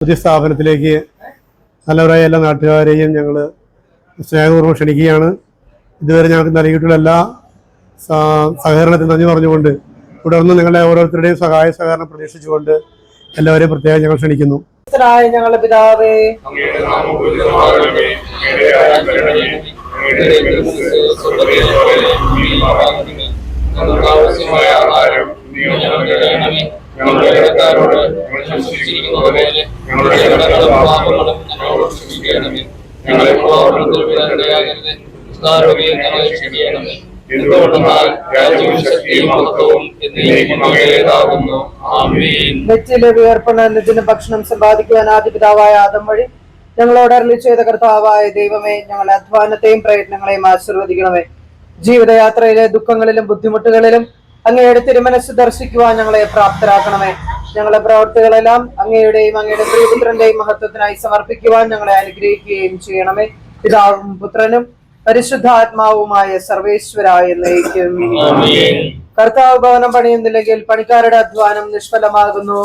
പുതിയ സ്ഥാപനത്തിലേക്ക് നല്ലവരായ എല്ലാ നാട്ടുകാരെയും ഞങ്ങൾ സ്നേഹപൂർവ്വം ക്ഷണിക്കുകയാണ്. ഇതുവരെ ഞങ്ങൾക്ക് നൽകിയിട്ടുള്ള എല്ലാ സഹകരണത്തിന് നന്ദി പറഞ്ഞുകൊണ്ട് തുടർന്ന് നിങ്ങളുടെ ഓരോരുത്തരുടെയും സഹായ സഹകരണം പ്രതീക്ഷിച്ചുകൊണ്ട് എല്ലാവരെയും പ്രത്യേകം ഞങ്ങൾ ക്ഷണിക്കുന്നു. ഞങ്ങളുടെ പിതാവേ, വിയർപ്പണത്തിന് ഭക്ഷണം സമ്പാദിക്കുവാൻ ആദിപിതാവായ ആദം വഴി ഞങ്ങളോട് അരുളി ചെയ്ത കർത്താവായ ദൈവമേ, ഞങ്ങളുടെ അധ്വാനത്തെയും പ്രയത്നങ്ങളെയും ആശീർവദിക്കണമേ. ജീവിതയാത്രയിലെ ദുഃഖങ്ങളിലും ബുദ്ധിമുട്ടുകളിലും അങ്ങയുടെ തിരുമനസ് ദർശിക്കുവാൻ ഞങ്ങളെ പ്രാപ്തരാക്കണമേ. ഞങ്ങളുടെ പ്രവർത്തികളെല്ലാം അങ്ങയുടെയും അങ്ങയുടെ പ്രിയപുത്രന്റെയും മഹത്വത്തിനായി സമർപ്പിക്കുവാൻ ഞങ്ങളെ അനുഗ്രഹിക്കുകയും ചെയ്യണമേ. പിതാവും പുത്രനും പരിശുദ്ധാത്മാവുമായ സർവേശ്വരായ എന്നേക്കും. കർത്താവ് ഭവനം പണിയുന്നില്ലെങ്കിൽ പണിക്കാരുടെ അധ്വാനം നിഷ്ഫലമാകുന്നു.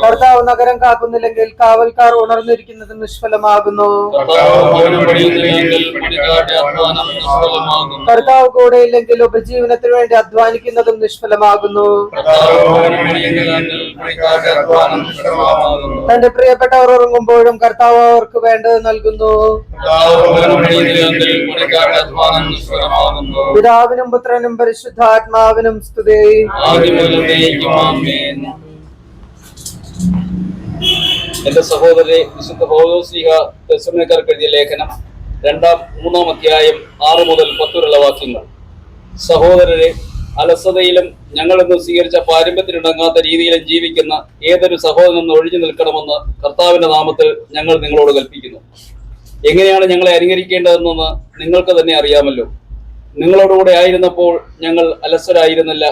കർത്താവ് നഗരം കാക്കുന്നില്ലെങ്കിൽ കാവൽക്കാർ ഉണർന്നിരിക്കുന്നത് നിഷ്ഫലമാകുന്നു. കർത്താവ് കൂടെയില്ലെങ്കിൽ ഉപജീവനത്തിന് വേണ്ടി അധ്വാനിക്കുന്നതും നിഷ്ഫലമാകുന്നു. തന്റെ പ്രിയപ്പെട്ടവർ ഉറങ്ങുമ്പോഴും കർത്താവ് അവർക്ക് വേണ്ടത് നൽകുന്നു. പിതാവിനും പുത്രനും പരിശുദ്ധാത്മാവിനും സ്തുതി. എന്റെ സഹോദരരെ, വിശുദ്ധ പൗലോസ്ലീഹ തെസ്സലോനിക്കർക്ക് എഴുതിയ ലേഖനം 2-3 അധ്യായം 6 മുതൽ 10 വരെയുള്ള വാക്യങ്ങൾ. സഹോദരരെ, അലസതയിലും ഞങ്ങളിന്ന് സ്വീകരിച്ച പാരമ്പര്യത്തിനിണങ്ങാത്ത രീതിയിലും ജീവിക്കുന്ന ഏതൊരു സഹോദരനും ഒഴിഞ്ഞു നിൽക്കണമെന്ന് കർത്താവിന്റെ നാമത്തിൽ ഞങ്ങൾ നിങ്ങളോട് കൽപ്പിക്കുന്നു. എങ്ങനെയാണ് ഞങ്ങളെ അനുകരിക്കേണ്ടതെന്ന് നിങ്ങൾക്ക് തന്നെ അറിയാമല്ലോ. നിങ്ങളോടുകൂടെ ആയിരുന്നപ്പോൾ ഞങ്ങൾ അലസരായിരുന്നില്ല.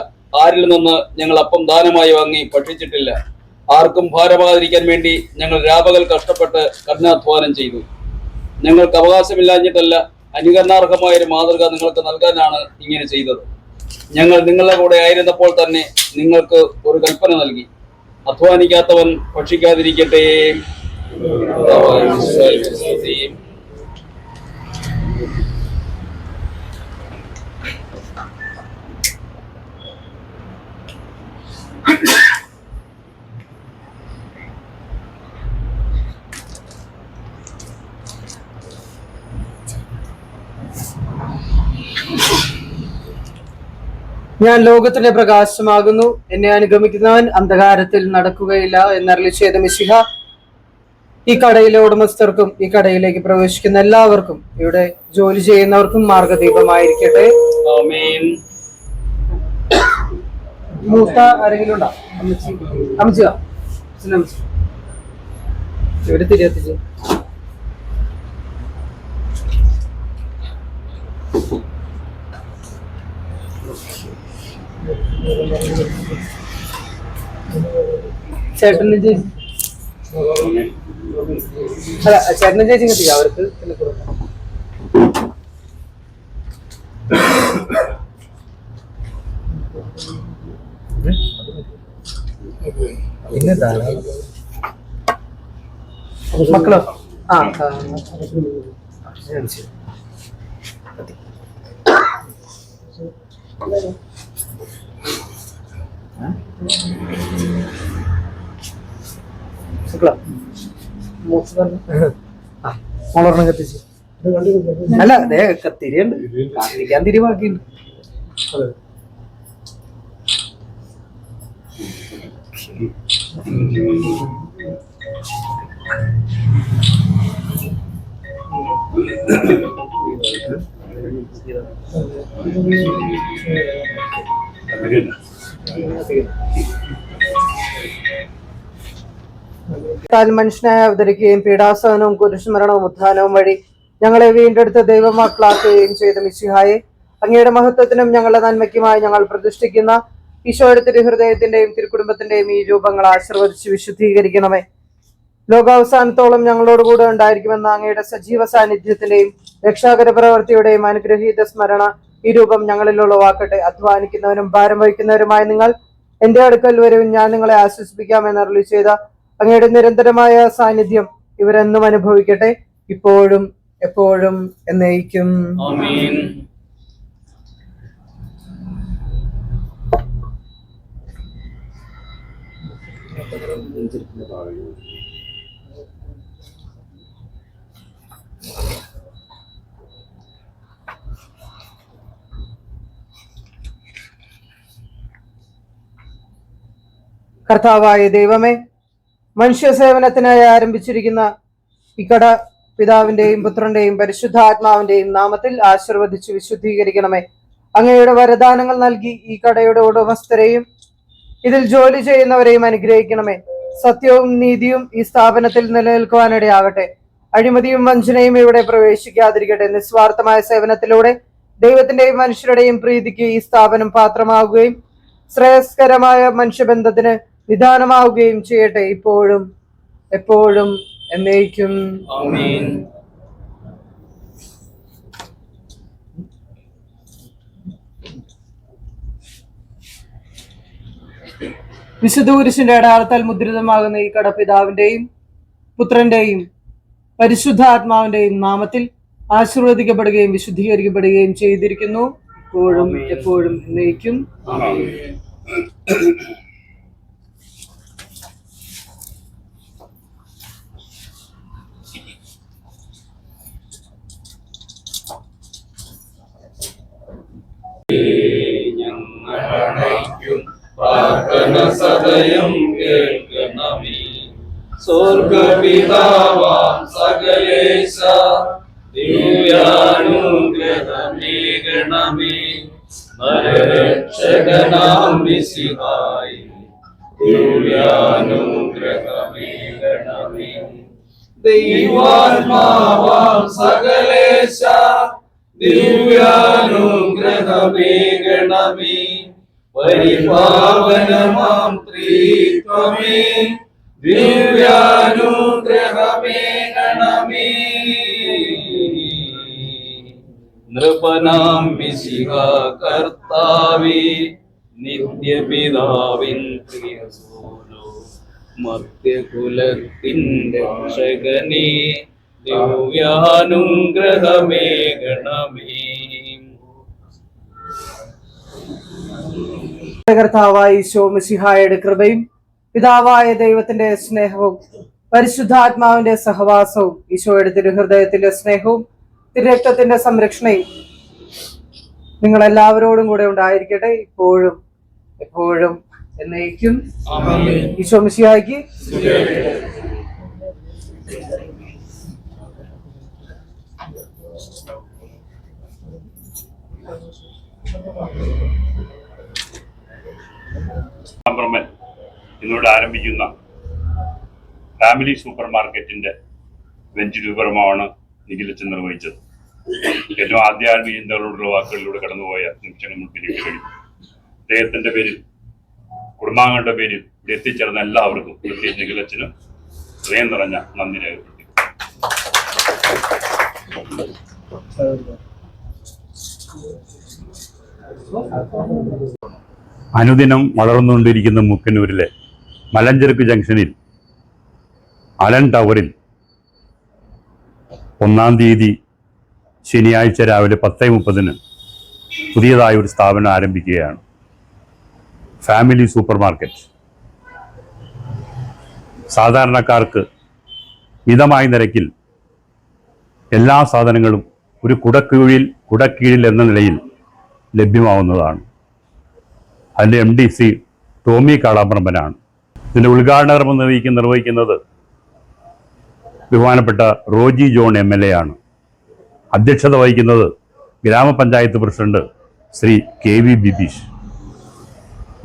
ആരിൽ നിന്ന് ഞങ്ങൾ അപ്പം ദാനമായി വാങ്ങി ഭക്ഷിച്ചിട്ടില്ല. ആർക്കും ഭാരമാതിരിക്കാൻ വേണ്ടി ഞങ്ങൾ രാപകൽ കഷ്ടപ്പെട്ട് കഠിനാധ്വാനം ചെയ്തു. ഞങ്ങൾക്ക് അവകാശമില്ലാഞ്ഞിട്ടല്ല, അനുകരണാർഹമായൊരു മാതൃക നിങ്ങൾക്ക് നൽകാനാണ് ഇങ്ങനെ ചെയ്തത്. ഞങ്ങൾ നിങ്ങളുടെ കൂടെ ആയിരുന്നപ്പോൾ തന്നെ നിങ്ങൾക്ക് ഒരു കൽപ്പന നൽകി, അധ്വാനിക്കാത്തവൻ ഭക്ഷിക്കാതിരിക്കട്ടെ. ഞാൻ ലോകത്തിന്റെ പ്രകാശമാകുന്നു, എന്നെ അനുഗമിക്കുന്നവൻ അന്ധകാരത്തിൽ നടക്കുകയില്ല എന്നരുളി ചെയ്ത മിശിഹ ഈ കടയിലെ ഉടമസ്ഥർക്കും ഈ കടയിലേക്ക് പ്രവേശിക്കുന്ന എല്ലാവർക്കും ഇവിടെ ജോലി ചെയ്യുന്നവർക്കും മാർഗദീപമായിരിക്കട്ടെ. മൂത്ത ആരെങ്കിലും ഉണ്ടോ? ഇവിടെ തിരികെ ചേട്ടനും ചേച്ചി അല്ല ചേട്ടനും ചേച്ചി കിട്ടില്ല, അവർക്ക് പിന്നെ കൊടുക്കാം. മക്കളോ? മോളൊരെണ്ണം കത്തിച്ച് അല്ല അതേ തിരിയുണ്ട്, കാത്തിരിക്കാൻ തിരിവാക്കിണ്ട്. മനുഷ്യനായി അവതരിക്കുകയും പീഡാസഹനവും കുരിശുമരണവും ഉത്ഥാനവും വഴി ഞങ്ങളെ വീണ്ടെടുത്ത് ദൈവമക്കളാക്കുകയും ചെയ്ത മിശിഹായെ, അങ്ങയുടെ മഹത്വത്തിനും ഞങ്ങളുടെ നന്മയ്ക്കുമായി ഞങ്ങൾ പ്രതിഷ്ഠിക്കുന്ന ഈശോയുടെ തിരുഹൃദയത്തിന്റെയും തിരുക്കുടുംബത്തിന്റെയും ഈ രൂപങ്ങൾ ആശീർവദിച്ച് വിശുദ്ധീകരിക്കണമേ. ലോകാവസാനത്തോളം ഞങ്ങളോടുകൂടെ ഉണ്ടായിരിക്കുമെന്ന അങ്ങയുടെ സജീവ സാന്നിധ്യത്തിന്റെയും രക്ഷാകര പ്രവൃത്തിയുടെയും അനുഗ്രഹീത സ്മരണ ഈ രൂപം ഞങ്ങളിൽ ഉളവാക്കട്ടെ. അധ്വാനിക്കുന്നവരും ഭാരം വഹിക്കുന്നവരുമായി നിങ്ങൾ എന്റെ അടുക്കൽ വരും, ഞാൻ നിങ്ങളെ ആശ്വസിപ്പിക്കാമെന്ന് അരുളി ചെയ്ത അങ്ങയുടെ നിരന്തരമായ സാന്നിധ്യം ഇവരെന്നും അനുഭവിക്കട്ടെ, ഇപ്പോഴും എപ്പോഴും എന്നേക്കും. ആമേൻ. കർത്താവായ ദൈവമേ, മനുഷ്യ സേവനത്തിനായി ആരംഭിച്ചിരിക്കുന്ന ഈ കട പിതാവിന്റെയും പുത്രന്റെയും പരിശുദ്ധാത്മാവിന്റെയും നാമത്തിൽ ആശീർവദിച്ച് വിശുദ്ധീകരിക്കണമേ. അങ്ങയുടെ വരദാനങ്ങൾ നൽകി ഈ കടയുടെ ഉടമസ്ഥരെയും ഇതിൽ ജോലി ചെയ്യുന്നവരെയും അനുഗ്രഹിക്കണമേ. സത്യവും നീതിയും ഈ സ്ഥാപനത്തിൽ നിലനിൽക്കുവാനിടയാകട്ടെ. അഴിമതിയും വഞ്ചനയും ഇവിടെ പ്രവേശിക്കാതിരിക്കട്ടെ. നിസ്വാർത്ഥമായ സേവനത്തിലൂടെ ദൈവത്തിന്റെയും മനുഷ്യരുടെയും പ്രീതിക്ക് ഈ സ്ഥാപനം പാത്രമാവുകയും ശ്രേയസ്കരമായ മനുഷ്യബന്ധത്തിന് വിധാനമാവുകയും ചെയ്യട്ടെ, ഇപ്പോഴും എപ്പോഴും എന്നേക്കും. ആമേൻ. വിശുദ്ധ കുരിശിന്റെ അടയാളത്താൽ മുദ്രിതമാകുന്ന ഈ കട പിതാവിന്റെയും പുത്രന്റെയും പരിശുദ്ധാത്മാവിന്റെയും നാമത്തിൽ ആശീർവദിക്കപ്പെടുകയും വിശുദ്ധീകരിക്കപ്പെടുകയും ചെയ്തിരിക്കുന്നു, ഇപ്പോഴും എപ്പോഴും എന്നേക്കും. ആമേൻ. ഞങ്ങളണയ്ക്കും പ്രാർത്ഥന സദയം കേൾക്കണമേ. സ്വർഗപിതാവാം സകലേശ ദിവ്യാനുഗ്രഹമേകണമേ. നരരക്ഷകനാം മിശിഹായി ദിവ്യാനുഗ്രഹമേകണമേ. ദൈവാത്മാവാം സകലേശ ദിവ്യാനുഗ്രഹമേകണമേ. പരിപാവനമാം ത്രിത്വമേ ദിവ്യാനുഗ്രഹമേകണമേ. നൃപനാം മിശിഹ കർത്താവേ, നിത്യപിതാവിൻ പ്രിയസൂനോ, മർത്യകുലത്തിൻ രക്ഷകനേ, ദിവ്യാനുഗ്രഹമേകണമേ. കർത്താവായ ഈശോ മിശിഹായുടെ കൃപയും പിതാവായ ദൈവത്തിന്റെ സ്നേഹവും പരിശുദ്ധാത്മാവിന്റെ സഹവാസവും ഈശോയുടെ തിരുഹൃദയത്തിന്റെ സ്നേഹവും തിരുരക്തത്തിന്റെ സംരക്ഷണയും നിങ്ങളെല്ലാവരോടും കൂടെ ഉണ്ടായിരിക്കട്ടെ, ഇപ്പോഴും എപ്പോഴും എന്നേക്കും. ഈശോ മിശിഹായ്ക്ക് ഇന്നോട് ആരംഭിക്കുന്ന ഫാമിലി സൂപ്പർ മാർക്കറ്റിന്റെ ബെഞ്ച് രൂപമാണ് നിഖിലച്ചൻ നിർവഹിച്ചത്. ഏറ്റവും ആധ്യാത്മിക ചിന്തകളോടുള്ള വാക്കുകളിലൂടെ കടന്നുപോയ നിമിഷങ്ങൾ മുൻപിലേക്ക് കഴിഞ്ഞു. അദ്ദേഹത്തിന്റെ പേരിൽ, കുടുംബാംഗങ്ങളുടെ പേരിൽ ഇവിടെ എത്തിച്ചേർന്ന എല്ലാവർക്കും, പ്രത്യേകിച്ച് നിഖിലച്ചനും ഹൃദയം നിറഞ്ഞ നന്ദി രേഖപ്പെടുത്തി. അനുദിനം വളർന്നുകൊണ്ടിരിക്കുന്ന മുക്കന്നൂരിലെ മലഞ്ചരക്ക് ജംഗ്ഷനിൽ അലൻ ടവറിൽ 1-ാം തീയതി ശനിയാഴ്ച രാവിലെ 10:30 പുതിയതായ ഒരു സ്ഥാപനം ആരംഭിക്കുകയാണ്. Family super market. സാധാരണക്കാർക്ക് മിതമായ നിരക്കിൽ എല്ലാ സാധനങ്ങളും ഒരു കുടക്കീഴിൽ എന്ന നിലയിൽ ലഭ്യമാവുന്നതാണ്. അതിൻ്റെ MD ടോമി കാളാപ്പറമ്പനാണ്. ഇതിൻ്റെ ഉദ്ഘാടന കർമ്മം നിർവഹിക്കുന്നത് ബഹുമാനപ്പെട്ട റോജി ജോൺ MLA ആണ്. അധ്യക്ഷത വഹിക്കുന്നത് ഗ്രാമപഞ്ചായത്ത് പ്രസിഡന്റ് ശ്രീ KV ബിബീഷ്.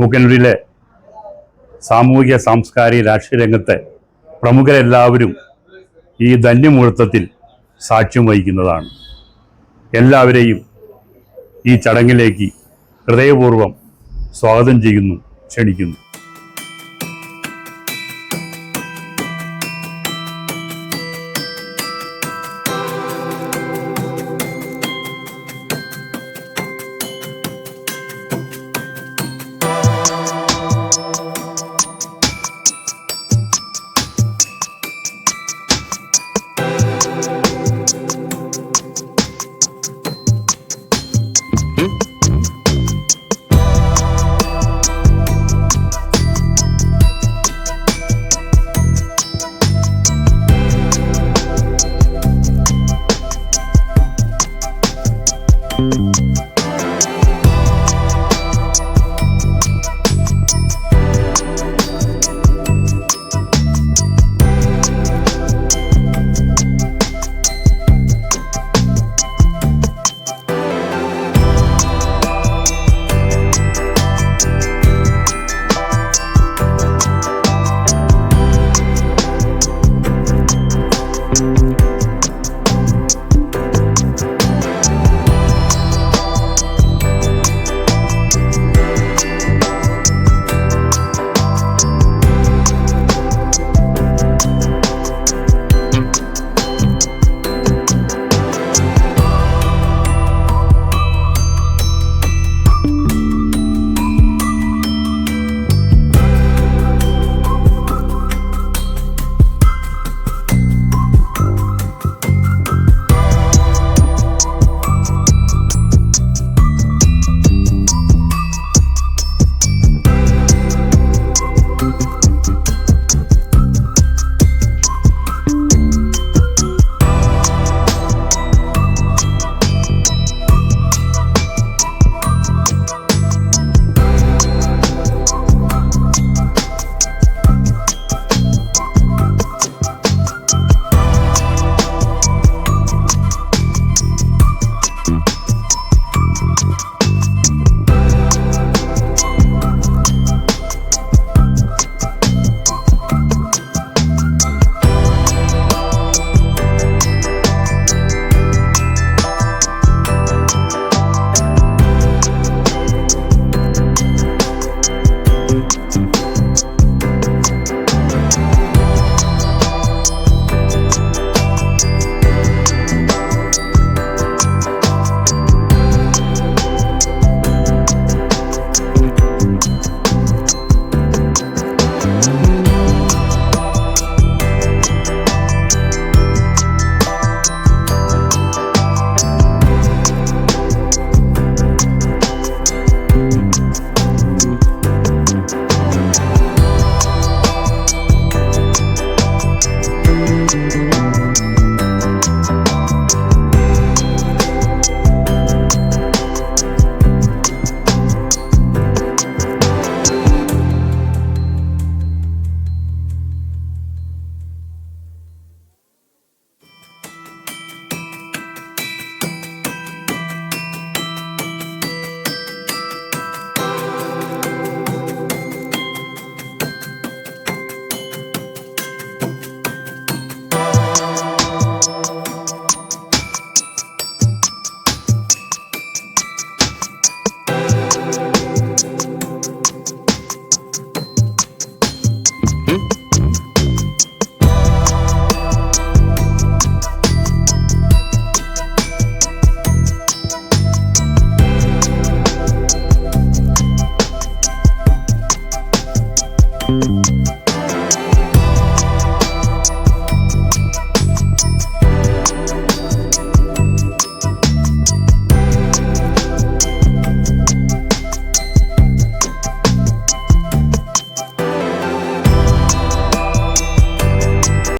മുക്കന്നൂരിലെ സാമൂഹിക സാംസ്കാരിക രാഷ്ട്രീയ രംഗത്തെ പ്രമുഖരെല്ലാവരും ഈ ധന്യമുഹൂർത്തത്തിൽ സാക്ഷ്യം വഹിക്കുന്നതാണ്. എല്ലാവരെയും ഈ ചടങ്ങിലേക്ക് ഹൃദയപൂർവ്വം സ്വാഗതം ചെയ്യുന്നു, ക്ഷണിക്കുന്നു. Thank you.